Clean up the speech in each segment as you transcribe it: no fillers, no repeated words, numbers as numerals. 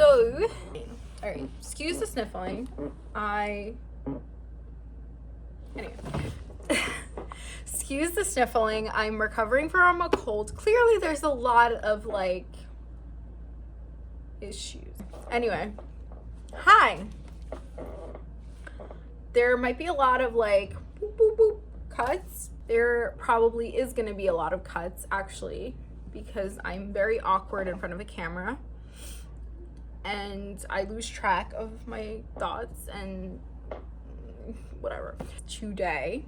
So, alright, excuse the sniffling. Anyway. Excuse the sniffling. I'm recovering from a cold. Clearly, there's a lot of, like, issues. Anyway. Hi. There might be a lot of, like, boop, boop, boop cuts. There probably is going to be a lot of cuts, actually, because I'm very awkward in front of a camera. And I lose track of my thoughts and whatever. Today,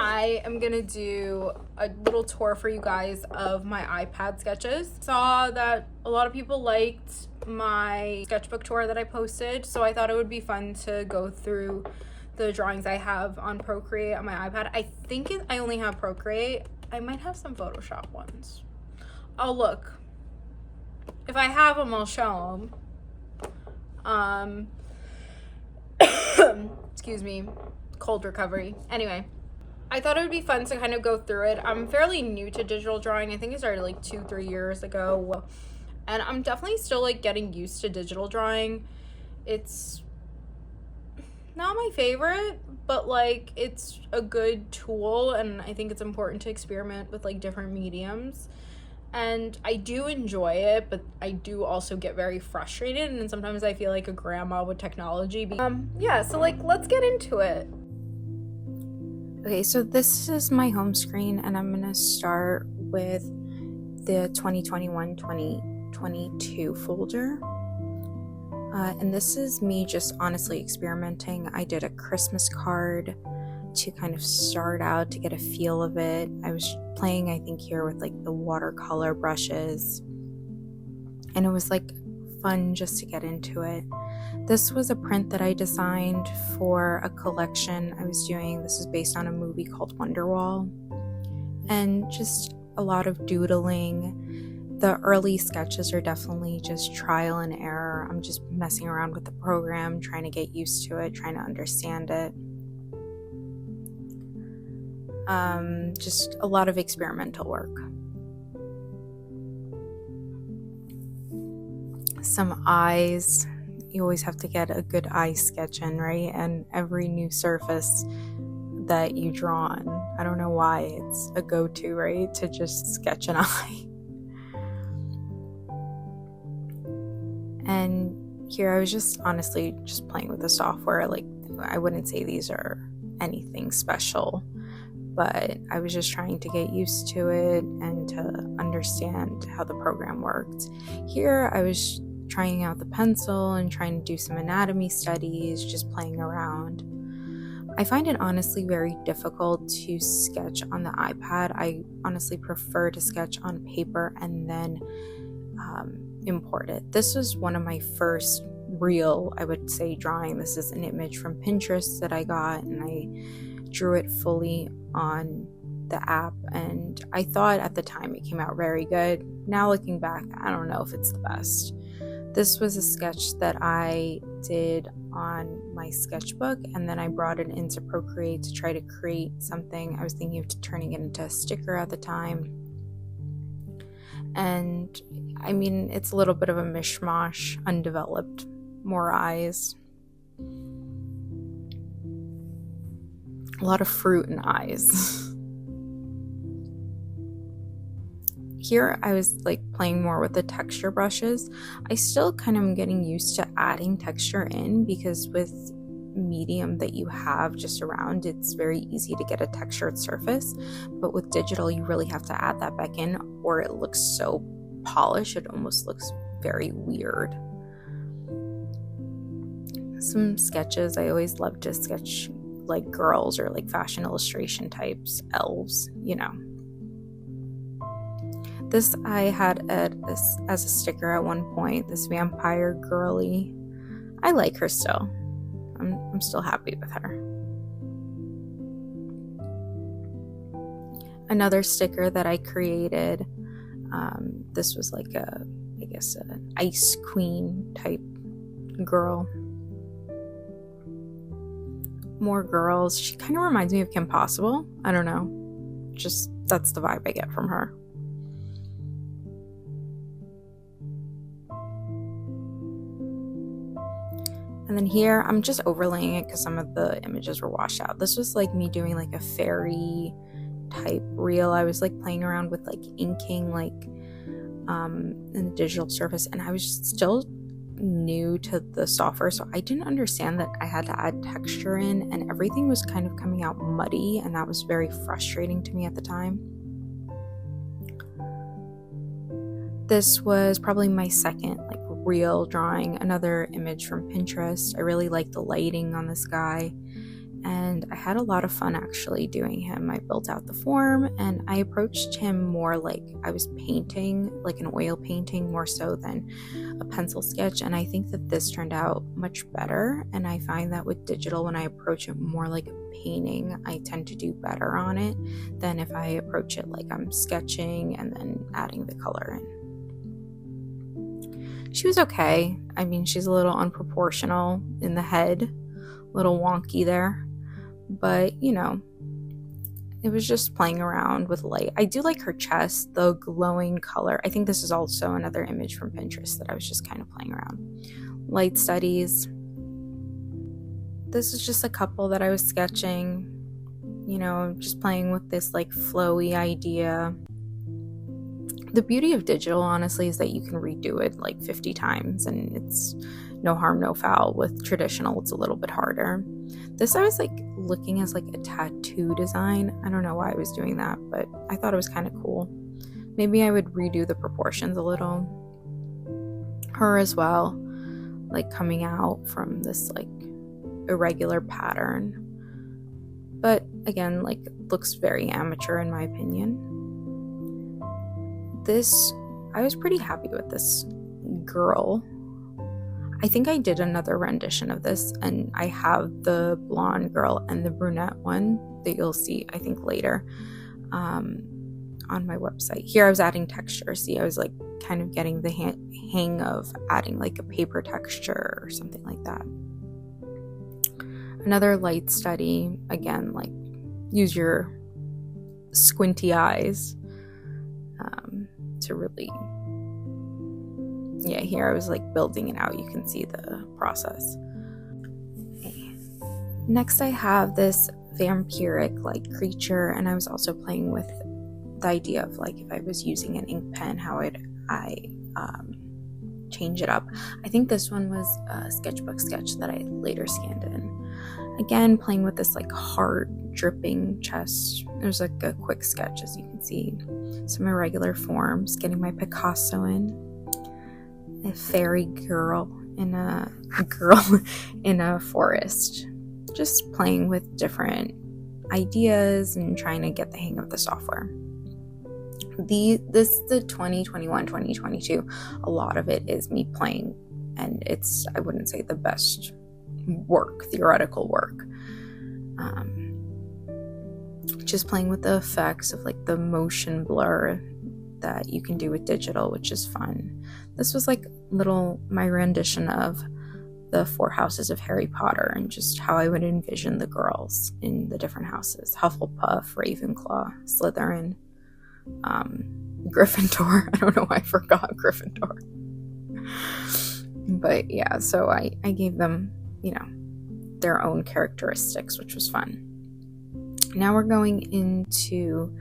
I am gonna do a little tour for you guys of my iPad sketches. Saw that a lot of people liked my sketchbook tour that I posted, so I thought it would be fun to go through the drawings I have on Procreate on my iPad. I think I only have Procreate. I might have some Photoshop ones. I'll look. If I have them, I'll show them. Excuse me, cold recovery. Anyway, I thought it would be fun to kind of go through it. I'm fairly new to digital drawing. I think I started like 2-3 years ago. And I'm definitely still like getting used to digital drawing. It's not my favorite, but like it's a good tool, and I think it's important to experiment with like different mediums. And I do enjoy it, but I do also get very frustrated, and sometimes I feel like a grandma with technology. Yeah, so like let's get into it. Okay, so this is my home screen, and I'm gonna start with the 2021-2022 folder. And this is me just honestly experimenting. I did a Christmas card to kind of start out to get a feel of it. I was playing, I think, here with like the watercolor brushes, and it was like fun just to get into it. This was a print that I designed for a collection I was doing. This is based on a movie called Wonderwall, and just a lot of doodling. The early sketches are definitely just trial and error. I'm just messing around with the program, trying to get used to it, trying to understand it. Just a lot of experimental work. Some eyes. You always have to get a good eye sketch in, right? And every new surface that you draw on, I don't know why, it's a go-to, right? To just sketch an eye. And here I was just honestly just playing with the software. Like, I wouldn't say these are anything special, but I was just trying to get used to it and to understand how the program worked. Here I was trying out the pencil and trying to do some anatomy studies, just playing around. I find it honestly very difficult to sketch on the iPad. I honestly prefer to sketch on paper and then import it. This was one of my first real, I would say, drawing. This is an image from Pinterest that I got, and I drew it fully on the app, and I thought at the time it came out very good. Now looking back, I don't know if it's the best. This was a sketch that I did on my sketchbook, and then I brought it into Procreate to try to create something. I was thinking of turning it into a sticker at the time. And I mean, it's a little bit of a mishmash, undeveloped, more eyes. A lot of fruit and eyes. Here I was like playing more with the texture brushes. I still kind of am getting used to adding texture in, because with medium that you have just around, it's very easy to get a textured surface. But with digital, you really have to add that back in, or it looks so polished, it almost looks very weird. Some sketches, I always love to sketch like girls or like fashion illustration types, elves, you know. This I had as a sticker at one point, this vampire girly. I like her still. I'm still happy with her. Another sticker that I created, this was like I guess an ice queen type girl. More girls. She kind of reminds me of Kim Possible. I don't know. Just that's the vibe I get from her. And then here, I'm just overlaying it because some of the images were washed out. This was like me doing like a fairy type reel. I was like playing around with like inking like in the digital surface, and I was still new to the software, so I didn't understand that I had to add texture in, and everything was kind of coming out muddy, and that was very frustrating to me at the time. This was probably my second like real drawing, another image from Pinterest. I really liked the lighting on this guy, and I had a lot of fun actually doing him. I built out the form, and I approached him more like I was painting, like an oil painting more so than a pencil sketch, and I think that this turned out much better. And I find that with digital, when I approach it more like a painting, I tend to do better on it than if I approach it like I'm sketching and then adding the color in. She was okay. I mean, she's a little unproportional in the head, a little wonky there, but you know, it was just playing around with light. I do like her chest, the glowing color. I think this is also another image from Pinterest that I was just kind of playing around. Light studies. This is just a couple that I was sketching, you know, just playing with this like flowy idea. The beauty of digital, honestly, is that you can redo it like 50 times and it's no harm, no foul. With traditional, it's a little bit harder. This I was like looking as like a tattoo design. I don't know why I was doing that, but I thought it was kind of cool. Maybe I would redo the proportions a little. Her as well, like coming out from this like irregular pattern. But again, like looks very amateur in my opinion. This, I was pretty happy with this girl. I think I did another rendition of this, and I have the blonde girl and the brunette one that you'll see, I think, later on my website. Here I was adding texture. See, I was like kind of getting the hang of adding like a paper texture or something like that. Another light study, again, like use your squinty eyes to really, yeah, here I was like building it out. You can see the process. Okay. Next I have this vampiric like creature, and I was also playing with the idea of like if I was using an ink pen, how would I change it up. I think this one was a sketchbook sketch that I later scanned in. Again, playing with this like heart dripping chest. It was like a quick sketch, as you can see. Some irregular forms, getting my Picasso in. A fairy girl in a forest. Just playing with different ideas and trying to get the hang of the software. The 2021-2022, a lot of it is me playing, and it's, I wouldn't say the best work, theoretical work. Just playing with the effects of like the motion blur that you can do with digital, which is fun. This was like my rendition of the 4 houses of Harry Potter, and just how I would envision the girls in the different houses. Hufflepuff, Ravenclaw, Slytherin, Gryffindor. I don't know why I forgot Gryffindor. But yeah, so I gave them, you know, their own characteristics, which was fun. Now we're going into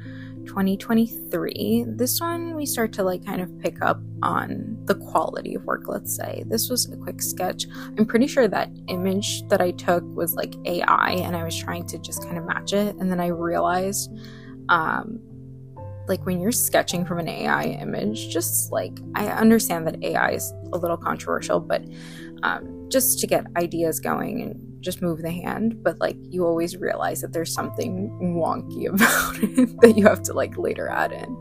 2023. This one we start to like kind of pick up on the quality of work, let's say. This was a quick sketch. I'm pretty sure that image that I took was like AI, and I was trying to just kind of match it, and then I realized like when you're sketching from an AI image, just like, I understand that AI is a little controversial, but just to get ideas going and just move the hand, but like you always realize that there's something wonky about it that you have to like later add in.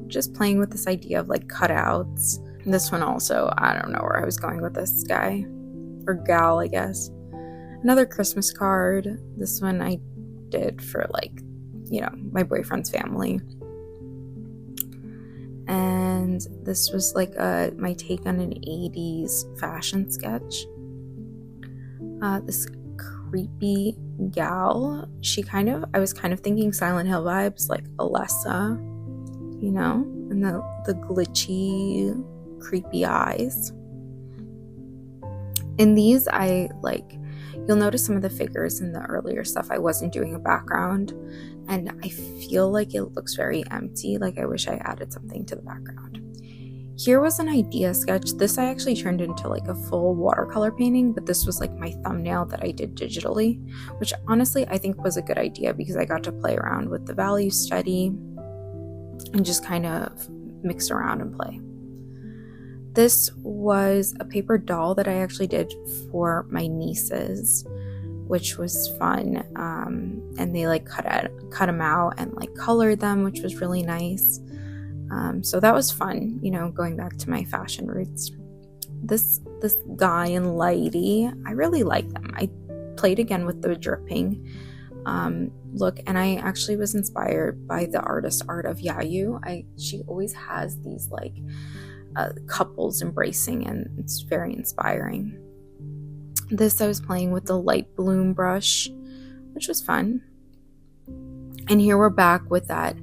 Just playing with this idea of like cutouts. This one also, I don't know where I was going with this guy or gal, I guess. Another Christmas card. This one I did for like, you know, my boyfriend's family. And this was like my take on an 80s fashion sketch. This creepy gal, I was kind of thinking Silent Hill vibes, like Alessa, you know, and the glitchy, creepy eyes. In these, you'll notice some of the figures in the earlier stuff I wasn't doing a background, and I feel like it looks very empty. Like I wish I added something to the background. Here was an idea sketch. This I actually turned into like a full watercolor painting, but this was like my thumbnail that I did digitally, which honestly I think was a good idea because I got to play around with the value study and just kind of mix around and play. This was a paper doll that I actually did for my nieces, which was fun. And they like cut them out and like colored them, which was really nice. So that was fun, going back to my fashion roots. This guy and lady, I really like them. I played again with the dripping look, and I actually was inspired by the artist Art of Yayu. She always has these like couples embracing, and it's very inspiring. This I was playing with the light bloom brush, which was fun. And here we're back with that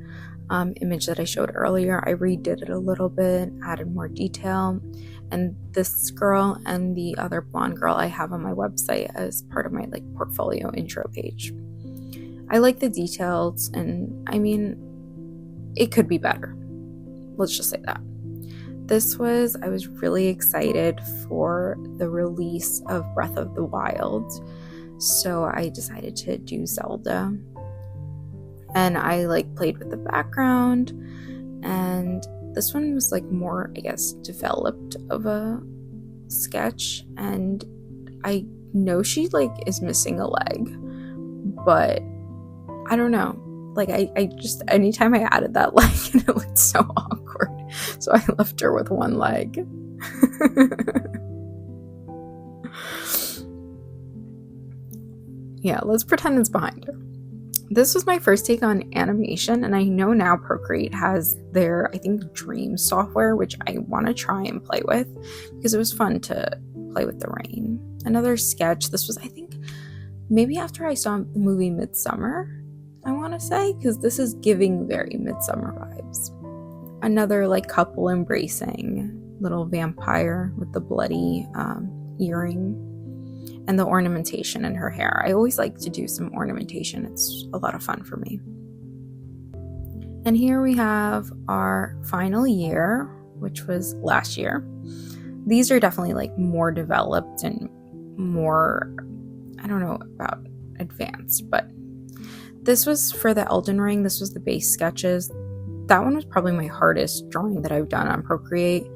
image that I showed earlier. I redid it a little bit, added more detail, and this girl and the other blonde girl I have on my website as part of my like portfolio intro page. I like the details, and I mean, it could be better. Let's just say that. I was really excited for the release of Breath of the Wild, so I decided to do Zelda. And I like played with the background, and this one was like more, I guess, developed of a sketch, and I know she like is missing a leg, but I don't know, like I just, anytime I added that leg and it looked so awkward, so I left her with one leg. Yeah, let's pretend it's behind her. This was my first take on animation, and I know now Procreate has their, I think, Dream software, which I want to try and play with because it was fun to play with the rain. Another sketch. This was, I think, maybe after I saw the movie Midsummer, I want to say, because this is giving very Midsummer vibes. Another like couple embracing, little vampire with the bloody earring. And the ornamentation in her hair. I always like to do some ornamentation. It's a lot of fun for me. And here we have our final year, which was last year. These are definitely like more developed and more, I don't know about advanced, but this was for the Elden Ring. This was the base sketches. That one was probably my hardest drawing that I've done on Procreate.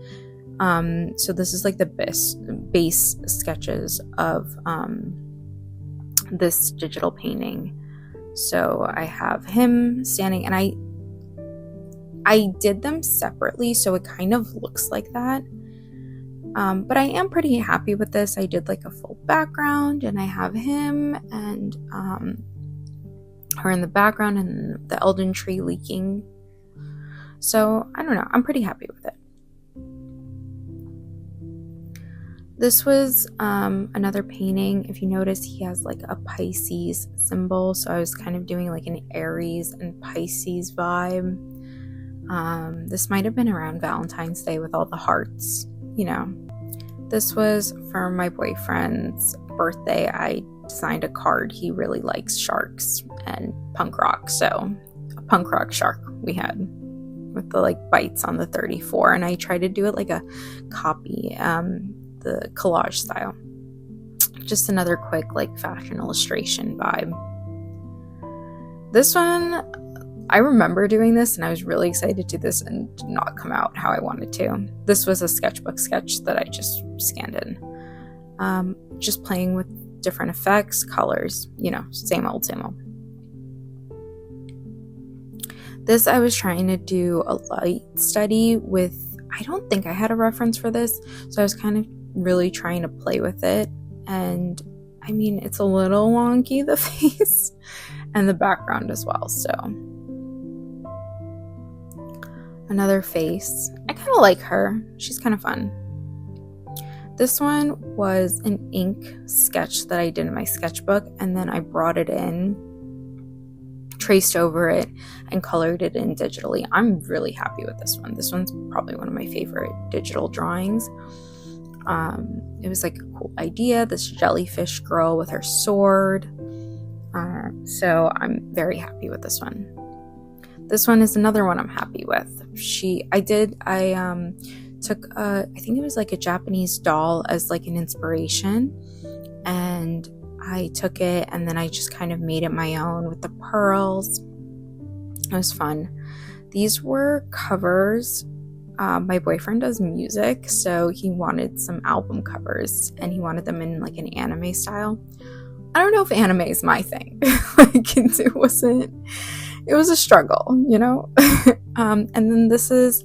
So this is like the base sketches of this digital painting. So I have him standing, and I did them separately, so it kind of looks like that. But I am pretty happy with this. I did like a full background, and I have him and her in the background and the Elden tree leaking. So I don't know, I'm pretty happy with it. This was another painting. If you notice, he has like a Pisces symbol, so I was kind of doing like an Aries and Pisces vibe. This might have been around Valentine's Day with all the hearts, This was for my boyfriend's birthday. I designed a card. He really likes sharks and punk rock, so a punk rock shark we had with the like bites on the 34, and I tried to do it like a copy, the collage style. Just another quick like fashion illustration vibe. This one, I remember doing this and I was really excited to do this and did not come out how I wanted to. This was a sketchbook sketch that I just scanned in. Just playing with different effects, colors, same old. This I was trying to do a light study with, I don't think I had a reference for this, so I was kind of really trying to play with it, and I mean, it's a little wonky, the face and the background as well. So another face. I kind of like her. She's kind of fun. This one was an ink sketch that I did in my sketchbook, and then I brought it in, traced over it, and colored it in digitally. I'm really happy with this one. This one's probably one of my favorite digital drawings. It was like a cool idea, this jellyfish girl with her sword. So I'm very happy with this one. This one is another one I'm happy with. I took I think it was like a Japanese doll as like an inspiration, and I took it and then I just kind of made it my own with the pearls. It was fun. These were covers. My boyfriend does music, so he wanted some album covers and he wanted them in like an anime style. I don't know if anime is my thing. Like it was a struggle, you know? And then this is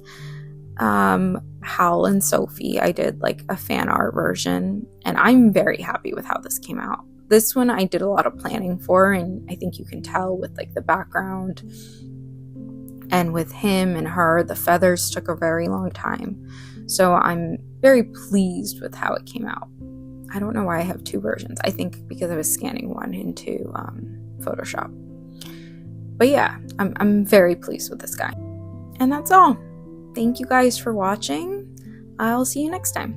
Hal and Sophie. I did like a fan art version, and I'm very happy with how this came out. This one I did a lot of planning for, and I think you can tell with like the background and with him and her, the feathers took a very long time. So I'm very pleased with how it came out. I don't know why I have two versions. I think because I was scanning one into Photoshop. But yeah, I'm very pleased with this guy. And that's all. Thank you guys for watching. I'll see you next time.